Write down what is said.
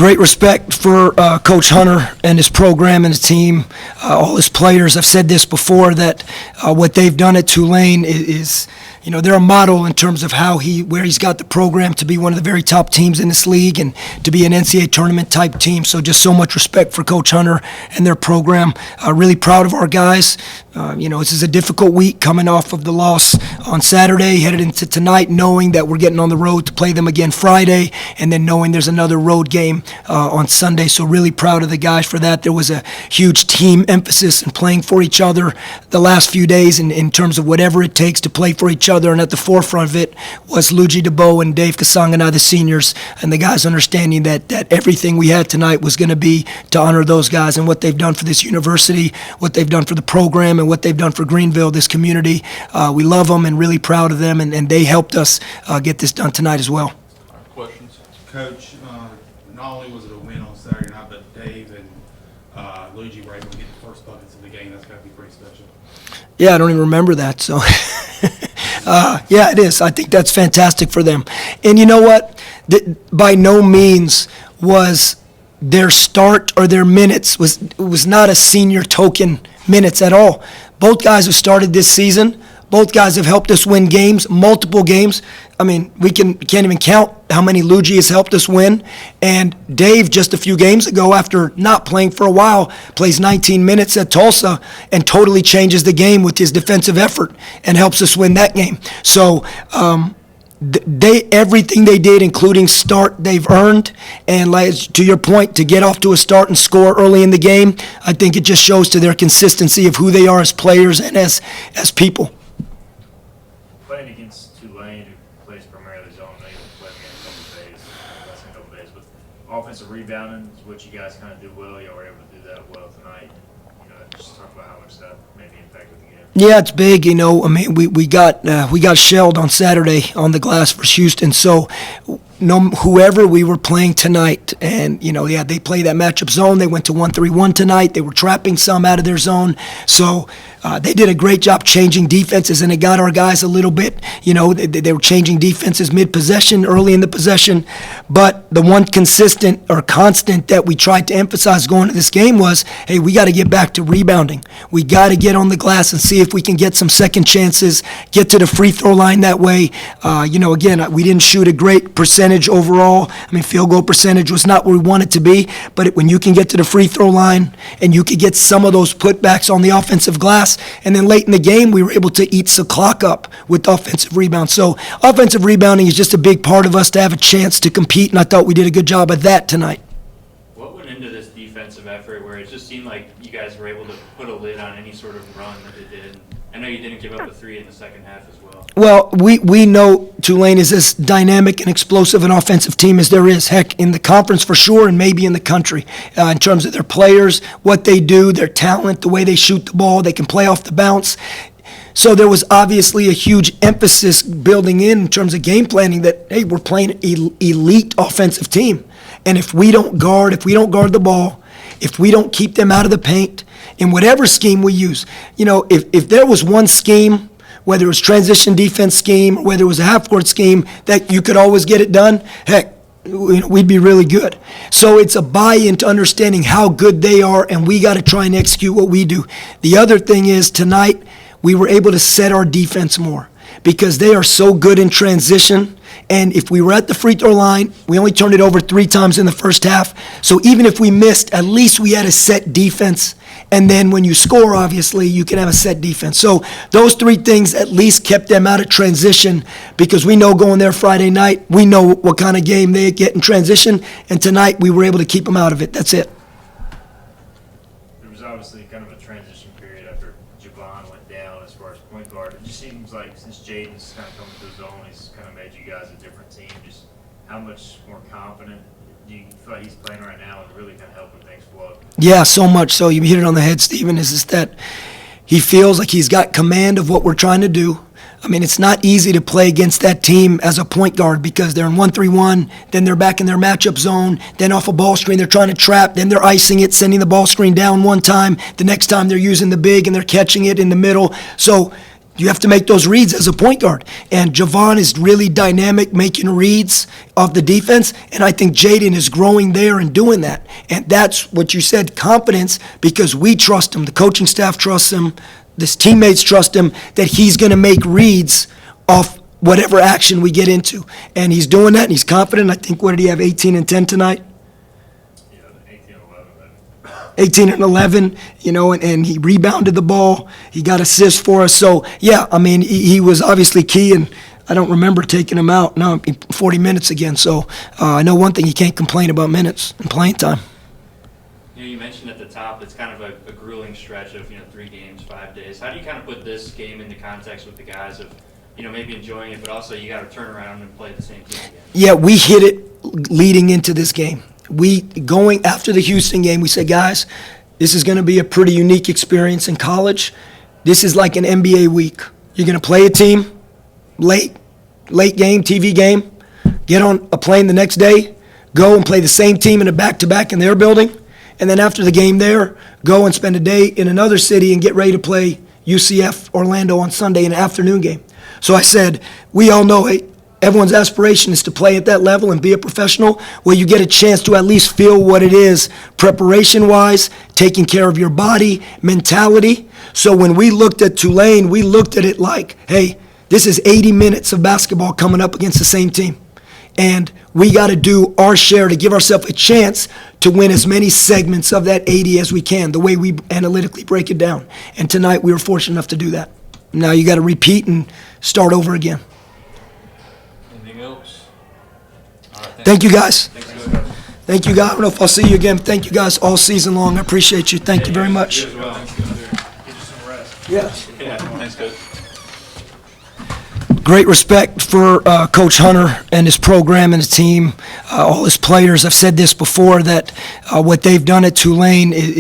Great respect for Coach Hunter and his program and his team, all his players. I've said this before, that what they've done at Tulane is they're a model in terms of where he's got the program to be one of the very top teams in this league and to be an NCAA tournament type team. So just so much respect for Coach Hunter and their program. Really proud of our guys. This is a difficult week coming off of the loss on Saturday, headed into tonight, knowing that we're getting on the road to play them again Friday, and then knowing there's another road game on Sunday. So really proud of the guys for that. There was a huge team emphasis in playing for each other the last few days in terms of whatever it takes to play for each other, and at the forefront of it was Luigi DeBow and Dave Kasangana, the seniors, and the guys understanding that everything we had tonight was going to be to honor those guys and what they've done for this university, what they've done for the program, and what they've done for Greenville, this community. We love them and really proud of them, and they helped us get this done tonight as well. Questions? Coach, not only was it a win on Saturday night, but Dave and Luigi were able to get the first buckets of the game. That's got to be pretty special. Yeah, I don't even remember that, so yeah, it is. I think that's fantastic for them. And you know what? By no means was their start or their minutes was not a senior token minutes at all. Both guys have started this season. Both guys have helped us win games, multiple games. I mean, we can't even count how many Luigi has helped us win. And Dave, just a few games ago, after not playing for a while, plays 19 minutes at Tulsa and totally changes the game with his defensive effort and helps us win that game. So everything they did, including start, they've earned. And to your point, to get off to a start and score early in the game, I think it just shows to their consistency of who they are as players and as people. Playing against Tulane, who plays primarily zone, they played again less than a couple days, but offensive rebounding is what you guys kind of do well. You were able to do that well tonight. Just talk about how much that maybe impacted the game. Yeah, it's big. I mean, we got shelled on Saturday on the glass for Houston. So, whoever we were playing tonight, and they play that matchup zone. They went to 1-3-1 tonight. They were trapping some out of their zone. So they did a great job changing defenses, and it got our guys a little bit. They were changing defenses mid-possession, early in the possession. But the one constant that we tried to emphasize going into this game was, hey, we got to get back to rebounding. We got to get on the glass and see if we can get some second chances, get to the free throw line that way. Again, we didn't shoot a great percentage overall. I mean, field goal percentage was not where we want it to be, but when you can get to the free throw line and you can get some of those putbacks on the offensive glass, and then late in the game, we were able to eat the clock up with offensive rebounds. So offensive rebounding is just a big part of us to have a chance to compete, and I thought we did a good job of that tonight. What went into this defensive effort where it just seemed like you guys were able to put a lid on any sort of run that they did? I know you didn't give up a three in the second half as well. Well, we know Tulane is as dynamic and explosive an offensive team as there is, heck, in the conference for sure, and maybe in the country, in terms of their players, what they do, their talent, the way they shoot the ball, they can play off the bounce. So there was obviously a huge emphasis building in terms of game planning that, hey, we're playing an elite offensive team. And if we don't guard the ball, if we don't keep them out of the paint, in whatever scheme we use, if there was one scheme, whether it was transition defense scheme, or whether it was a half-court scheme, that you could always get it done, heck, we'd be really good. So it's a buy-in to understanding how good they are, and we got to try and execute what we do. The other thing is tonight we were able to set our defense more because they are so good in transition. And if we were at the free throw line, we only turned it over 3 times in the first half. So even if we missed, at least we had a set defense. And then when you score, obviously, you can have a set defense. So those 3 things at least kept them out of transition because we know going there Friday night, we know what kind of game they get in transition. And tonight we were able to keep them out of it. That's it. There was obviously kind of a transition period after Javon went down as far as point guard. It just seems like since Jaden's kind of coming to his own, he's kind of made you guys a different team. Just how much more confident do you feel like he's playing right now and really kind of helping things flow? Yeah, so much so. You hit it on the head, Stephen, is that he feels like he's got command of what we're trying to do. I mean, it's not easy to play against that team as a point guard because they're in 1-3-1, then they're back in their matchup zone, then off a ball screen they're trying to trap, then they're icing it, sending the ball screen down one time, the next time they're using the big and they're catching it in the middle. So You have to make those reads as a point guard. And Javon is really dynamic, making reads of the defense, and I think Jaden is growing there and doing that. And that's what you said, confidence, because we trust him. The coaching staff trusts him. His teammates trust him that he's going to make reads off whatever action we get into. And he's doing that, and he's confident. I think, what did he have, 18 and 10 tonight? Yeah, 18 and 11, maybe. 18 and 11, and he rebounded the ball. He got assists for us. So, yeah, I mean, he was obviously key, and I don't remember taking him out. No, 40 minutes again. So I know one thing, he can't complain about minutes and playing time. You mentioned at the top, it's kind of a grueling stretch of, 3 games, 5 days. How do you kind of put this game into context with the guys of, maybe enjoying it, but also you got to turn around and play the same team again? Yeah, we hit it leading into this game. Going after the Houston game, we said, guys, this is going to be a pretty unique experience in college. This is like an NBA week. You're going to play a team, late game, TV game, get on a plane the next day, go and play the same team in a back-to-back in their building, and then after the game there, go and spend a day in another city and get ready to play UCF Orlando on Sunday in an afternoon game. So I said, we all know, hey, everyone's aspiration is to play at that level and be a professional. Well, you get a chance to at least feel what it is preparation-wise, taking care of your body, mentality. So when we looked at Tulane, we looked at it like, hey, this is 80 minutes of basketball coming up against the same team. And we got to do our share to give ourselves a chance to win as many segments of that 80 as we can, the way we analytically break it down. And tonight we were fortunate enough to do that. Now you got to repeat and start over again. Anything else? All right, Thank you, guys. Thanks, Coach. Thank you, guys. I don't know if I'll see you again. Thank you, guys, all season long. I appreciate you. Thank you very much. You as well. Get you some rest. Yes. Yeah, thanks, Coach. Great respect for Coach Hunter and his program and his team, all his players. I've said this before, that what they've done at Tulane is